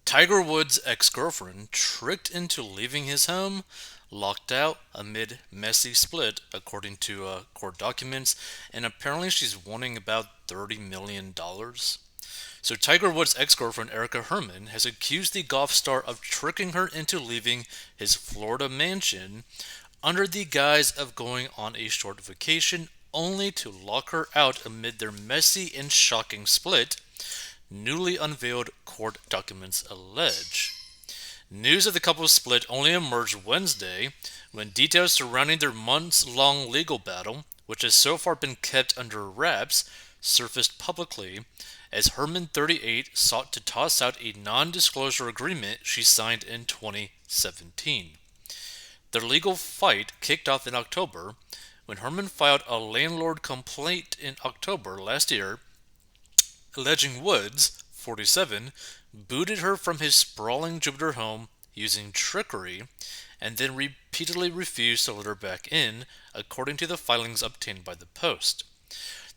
Tiger Woods' ex-girlfriend tricked into leaving his home, locked out amid messy split, according to court documents, and apparently she's wanting about $30 million. So Tiger Woods' ex-girlfriend Erica Herman has accused the golf star of tricking her into leaving his Florida mansion under the guise of going on a short vacation, only to lock her out amid their messy and shocking split, newly unveiled court documents allege. News of the couple's split only emerged Wednesday when details surrounding their months long legal battle, which has so far been kept under wraps, surfaced publicly as Herman 38 sought to toss out a non disclosure agreement she signed in 2017. Their legal fight kicked off in October when Herman filed a landlord complaint in October last year alleging Woods, 47, booted her from his sprawling Jupiter home using trickery and then repeatedly refused to let her back in, according to the filings obtained by the Post.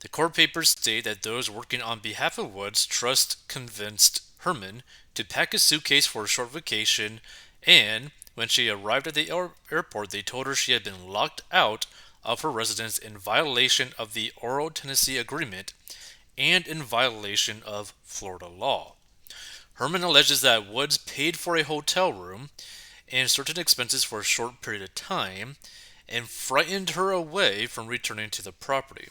The court papers state that those working on behalf of Woods trust convinced Herman to pack a suitcase for a short vacation, and when she arrived at the airport, they told her she had been locked out of her residence in violation of the Oral Tennessee Agreement and in violation of Florida law. Herman alleges that Woods paid for a hotel room and certain expenses for a short period of time and frightened her away from returning to the property.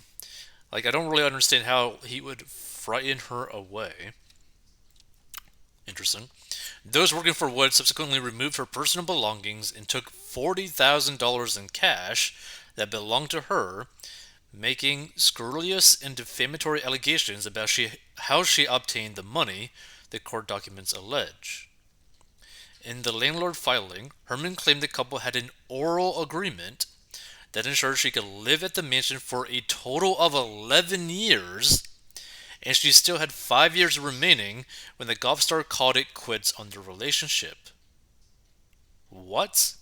I don't really understand how he would frighten her away. Interesting. Those working for Woods subsequently removed her personal belongings and took $40,000 in cash that belonged to her, making scurrilous and defamatory allegations about how she obtained the money, the court documents allege. In the landlord filing, Herman claimed the couple had an oral agreement that ensured she could live at the mansion for a total of 11 years, and she still had 5 years remaining when the golf star called it quits on their relationship. What?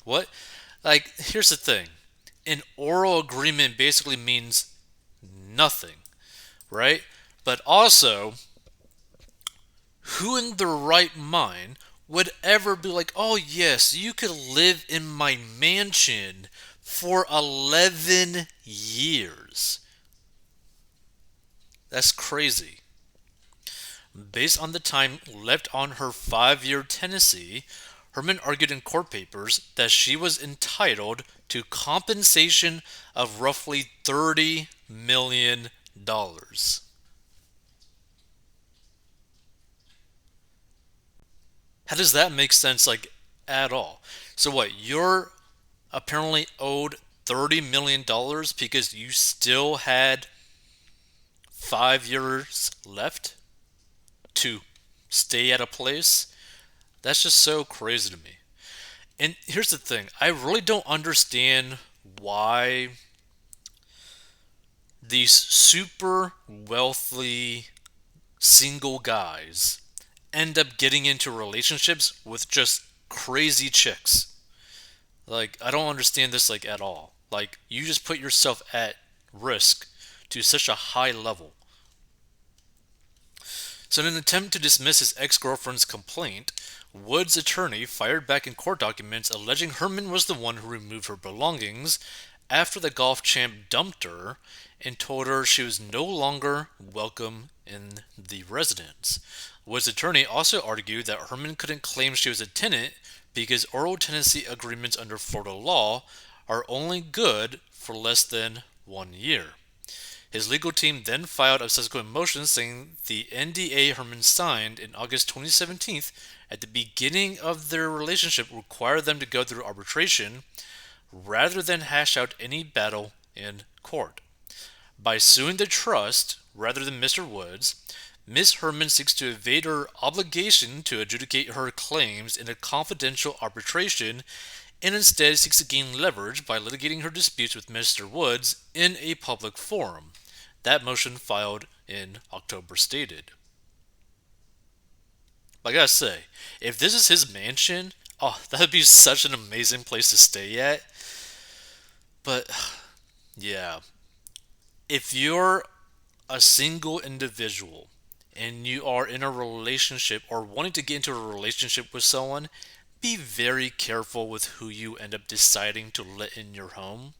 What? Here's the thing. An oral agreement basically means nothing, right? But also, who in their right mind would ever be like, oh, yes, you could live in my mansion for 11 years? That's crazy. Based on the time left on her 5-year tenancy, Herman argued in court papers that she was entitled to compensation of roughly $30 million. How does that make sense, at all? So what, you're apparently owed $30 million because you still had 5 years left to stay at a place? That's just so crazy to me. And here's the thing, I really don't understand why these super wealthy single guys end up getting into relationships with just crazy chicks. I don't understand this at all. You just put yourself at risk to such a high level. So, in an attempt to dismiss his ex-girlfriend's complaint, Wood's attorney fired back in court documents alleging Herman was the one who removed her belongings after the golf champ dumped her and told her she was no longer welcome in the residence. Wood's attorney also argued that Herman couldn't claim she was a tenant because oral tenancy agreements under Florida law are only good for less than 1 year. His legal team then filed a subsequent motion saying the NDA Herman signed in August 2017 at the beginning of their relationship required them to go through arbitration rather than hash out any battle in court. By suing the trust rather than Mr. Woods, Ms. Herman seeks to evade her obligation to adjudicate her claims in a confidential arbitration and instead seeks to gain leverage by litigating her disputes with Mr. Woods in a public forum. That motion filed in October stated. I gotta say, if this is his mansion, oh, that would be such an amazing place to stay at. But, yeah, if you're a single individual and you are in a relationship or wanting to get into a relationship with someone, be very careful with who you end up deciding to let in your home.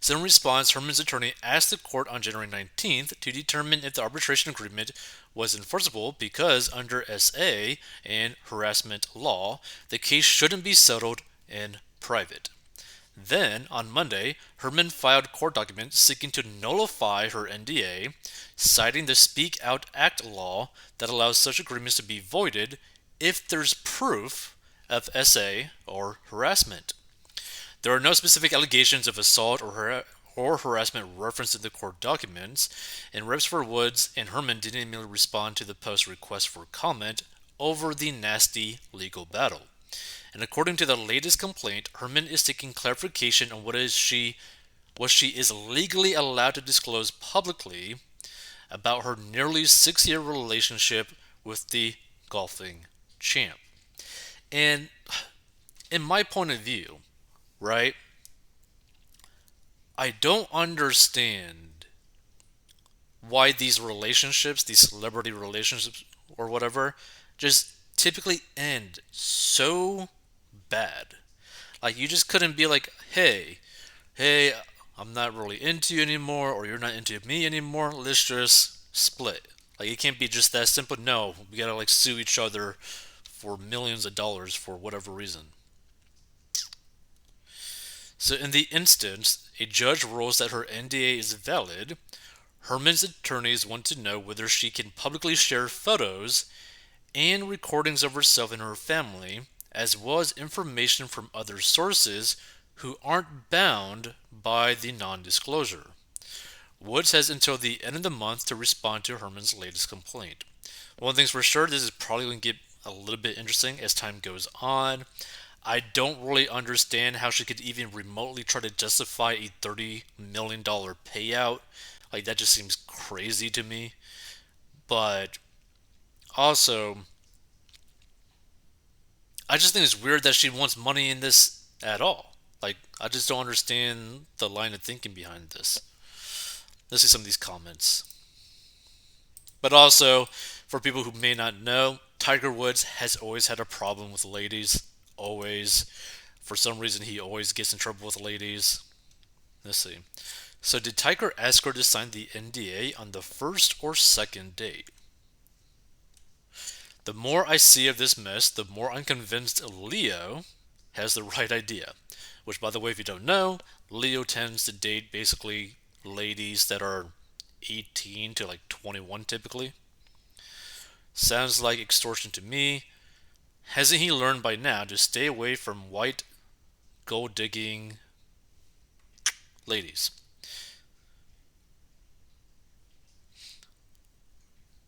So, in response, Herman's attorney asked the court on January 19th to determine if the arbitration agreement was enforceable because, under SA and harassment law, the case shouldn't be settled in private. Then, on Monday, Herman filed court documents seeking to nullify her NDA, citing the Speak Out Act law that allows such agreements to be voided if there's proof of SA or harassment. There are no specific allegations of assault or harassment referenced in the court documents, and reps for Woods and Herman didn't immediately respond to the Post's request for comment over the nasty legal battle. And according to the latest complaint, Herman is seeking clarification on what she is legally allowed to disclose publicly about her nearly 6-year relationship with the golfing champ. And in my point of view, right, I don't understand why these relationships, these celebrity relationships or whatever, just typically end so bad. Like, you just couldn't be like, hey, I'm not really into you anymore, or you're not into me anymore. Let's just split. Like, it can't be just that simple. No, we gotta like sue each other for millions of dollars for whatever reason. So, in the instance, a judge rules that her NDA is valid. Herman's attorneys want to know whether she can publicly share photos and recordings of herself and her family, as well as information from other sources who aren't bound by the non disclosure. Woods has until the end of the month to respond to Herman's latest complaint. One thing's for sure, this is probably going to get a little bit interesting as time goes on. I don't really understand how she could even remotely try to justify a $30 million payout. Like, that just seems crazy to me. But also, I just think it's weird that she wants money in this at all. Like, I just don't understand the line of thinking behind this. Let's see some of these comments. But also, for people who may not know, Tiger Woods has always had a problem with ladies. Always. For some reason, he always gets in trouble with ladies. Let's see. So, did Tiger ask her to sign the NDA on the first or second date? The more I see of this mess, the more I'm convinced Leo has the right idea. Which, by the way, if you don't know, Leo tends to date basically ladies that are 18 to like 21 typically. Sounds like extortion to me. Hasn't he learned by now to stay away from white, gold digging ladies?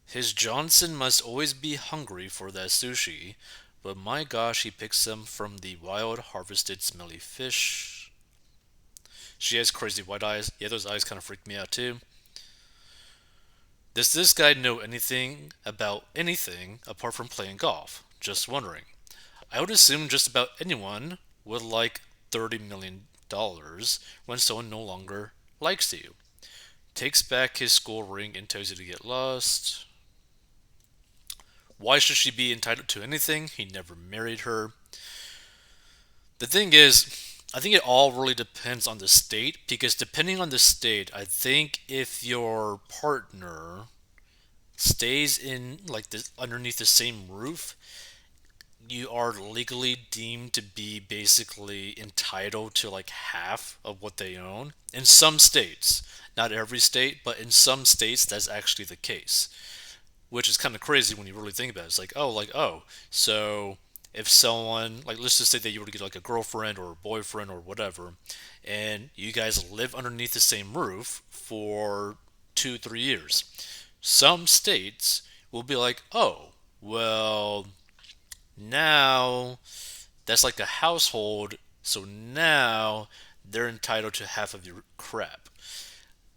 His Johnson must always be hungry for that sushi, but my gosh, he picks them from the wild, harvested, smelly fish. She has crazy white eyes. Yeah, those eyes kind of freak me out too. Does this guy know anything about anything apart from playing golf? Just wondering. I would assume just about anyone would like $30 million when someone no longer likes you. Takes back his school ring and tells you to get lost. Why should she be entitled to anything? He never married her. The thing is, I think it all really depends on the state, because depending on the state, I think if your partner stays in like this underneath the same roof, you are legally deemed to be basically entitled to like half of what they own. In some states, not every state, but in some states that's actually the case, which is kind of crazy when you really think about it. It's like, so if someone, like, let's just say that you were to get like a girlfriend or a boyfriend or whatever, and you guys live underneath the same roof for 2, 3 years, some states will be like, oh, well, now that's like a household, so now they're entitled to half of your crap.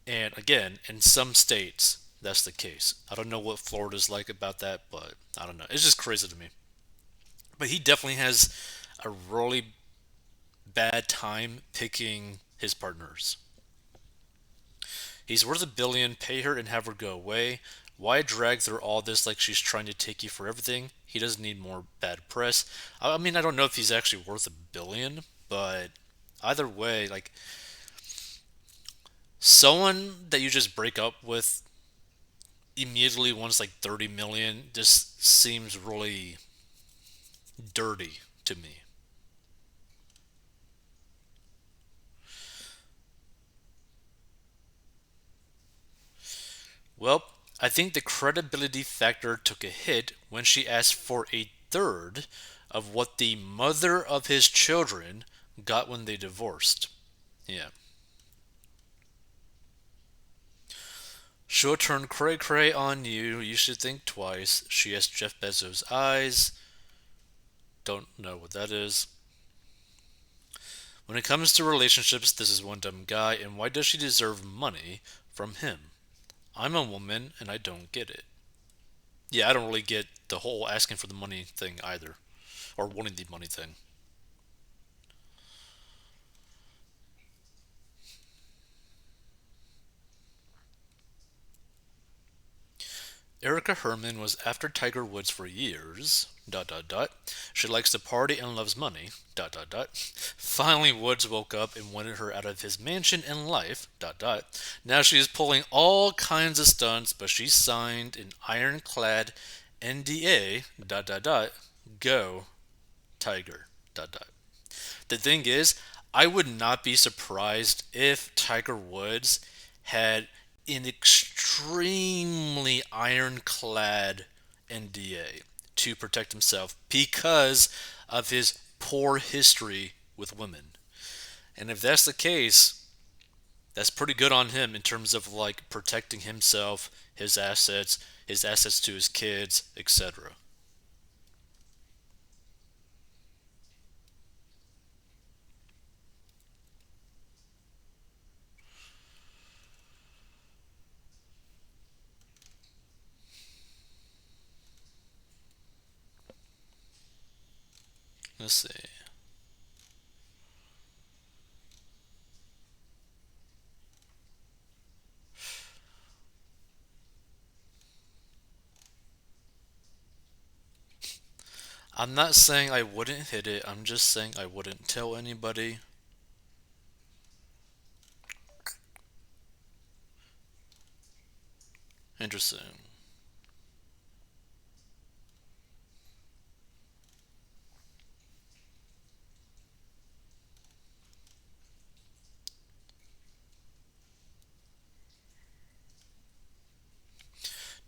And again, in some states, that's the case. I don't know what Florida's like about that, but I don't know. It's just crazy to me. But he definitely has a really bad time picking his partners. He's worth $1 billion. Pay her and have her go away. Why drag through all this like she's trying to take you for everything? He doesn't need more bad press. I mean, I don't know if he's actually worth $1 billion, but either way, like someone that you just break up with immediately wants like 30 million just seems really dirty to me. Well, I think the credibility factor took a hit when she asked for a third of what the mother of his children got when they divorced. Yeah. She'll turn cray cray on you. You should think twice. She has Jeff Bezos' eyes. Don't know what that is. When it comes to relationships, this is one dumb guy, and why does she deserve money from him? I'm a woman, and I don't get it. Yeah, I don't really get the whole asking for the money thing either, or wanting the money thing. Erica Herman was after Tiger Woods for years. Dot dot dot. She likes to party and loves money. Dot dot dot. Finally, Woods woke up and wanted her out of his mansion and life. Dot dot. Now she is pulling all kinds of stunts, but she signed an ironclad NDA. Dot dot dot. Go Tiger. Dot dot. The thing is, I would not be surprised if Tiger Woods had an extremely ironclad NDA to protect himself because of his poor history with women. And if that's the case, that's pretty good on him in terms of like protecting himself, his assets to his kids, etc. Let's see. I'm not saying I wouldn't hit it, I'm just saying I wouldn't tell anybody. Interesting.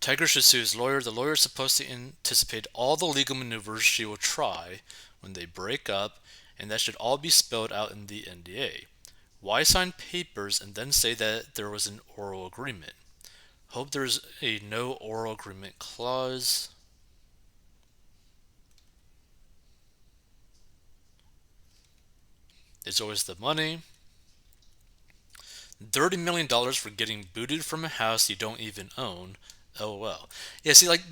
Tiger should sue his lawyer. The lawyer is supposed to anticipate all the legal maneuvers she will try when they break up, and that should all be spelled out in the NDA. Why sign papers and then say that there was an oral agreement? Hope there's a no oral agreement clause. It's always the money. $30 million for getting booted from a house you don't even own. LOL. Yeah, see, like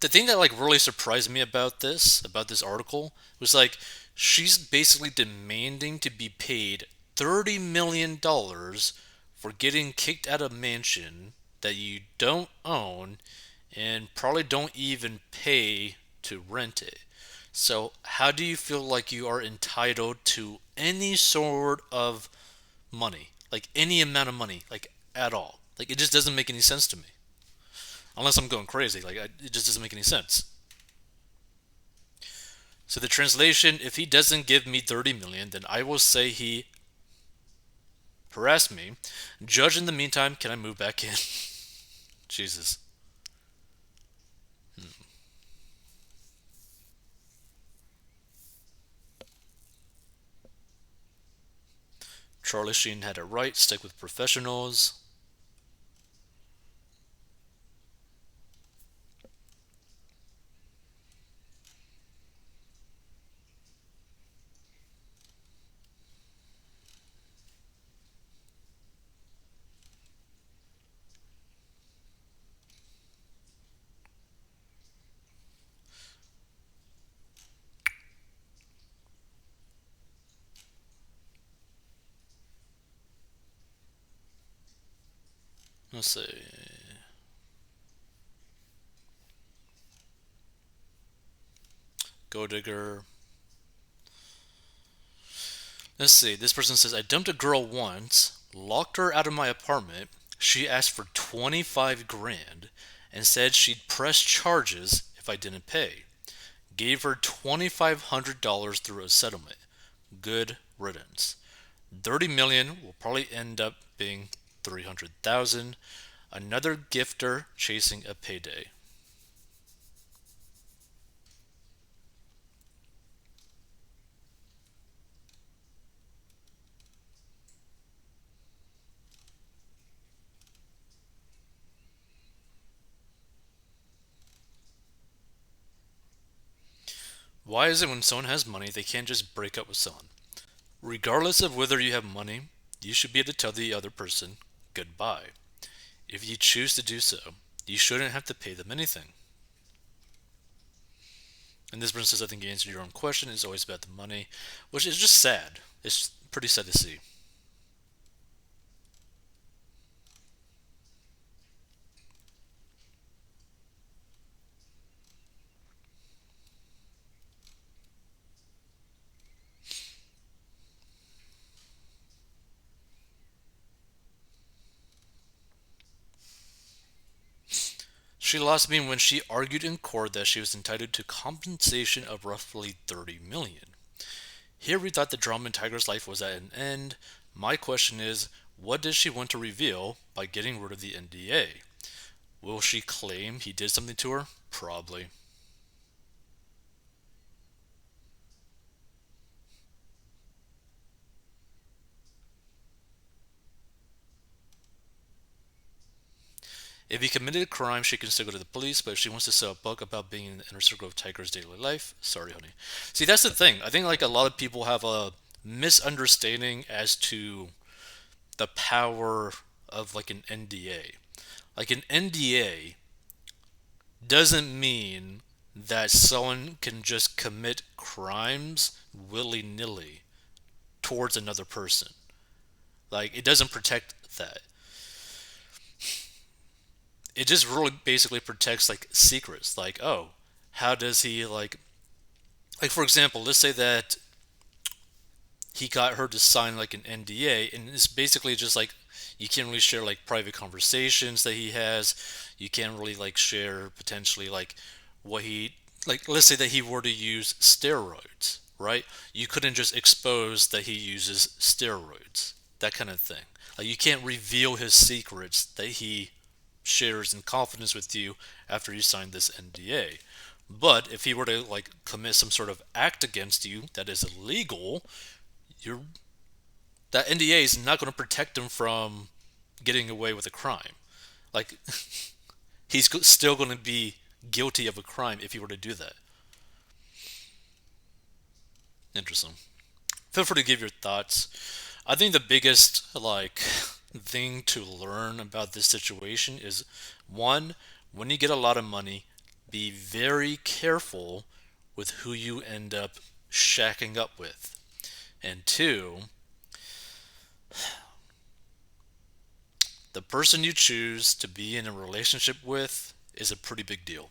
the thing that like really surprised me about this article, was like she's basically demanding to be paid $30 million for getting kicked out of a mansion that you don't own and probably don't even pay to rent it. So, how do you feel like you are entitled to any sort of money, like any amount of money, like at all? Like it just doesn't make any sense to me, unless I'm going crazy. It just doesn't make any sense. So the translation: if he doesn't give me 30 million, then I will say he harassed me. Judge, in the meantime, can I move back in? Jesus. Charlie Sheen had it right. Stick with professionals. Let's see. Go digger. Let's see. This person says, I dumped a girl once, locked her out of my apartment. She asked for 25 grand and said she'd press charges if I didn't pay. Gave her $2,500 through a settlement. Good riddance. 30 million will probably end up being 300,000. Another gifter chasing a payday. Why is it when someone has money they can't just break up with someone? Regardless of whether you have money, you should be able to tell the other person goodbye. If you choose to do so, you shouldn't have to pay them anything. And this person says, I think you answered your own question. It's always about the money, which is just sad. It's pretty sad to see. She lost me when she argued in court that she was entitled to compensation of roughly 30 million. Here we thought the drama in Tiger's life was at an end. My question is, what does she want to reveal by getting rid of the NDA? Will she claim he did something to her? Probably. If he committed a crime, she can still go to the police, but if she wants to sell a book about being in the inner circle of Tiger's daily life, sorry, honey. See, that's the thing. I think like a lot of people have a misunderstanding as to the power of like an NDA. Like an NDA doesn't mean that someone can just commit crimes willy nilly towards another person. Like it doesn't protect that. It just really basically protects like secrets. Like, oh, how does he like for example, let's say that he got her to sign like an NDA, and it's basically just like you can't really share like private conversations that he has. You can't really like share potentially like what he like. Let's say that he were to use steroids, right? You couldn't just expose that he uses steroids, that kind of thing. Like you can't reveal his secrets that he shares in confidence with you after you sign this NDA. But if he were to like commit some sort of act against you that is illegal, you're that NDA is not going to protect him from getting away with a crime. Like he's still going to be guilty of a crime if he were to do that. Interesting. Feel free to give your thoughts. I think the biggest like thing to learn about this situation is one, when you get a lot of money, be very careful with who you end up shacking up with. And two, the person you choose to be in a relationship with is a pretty big deal.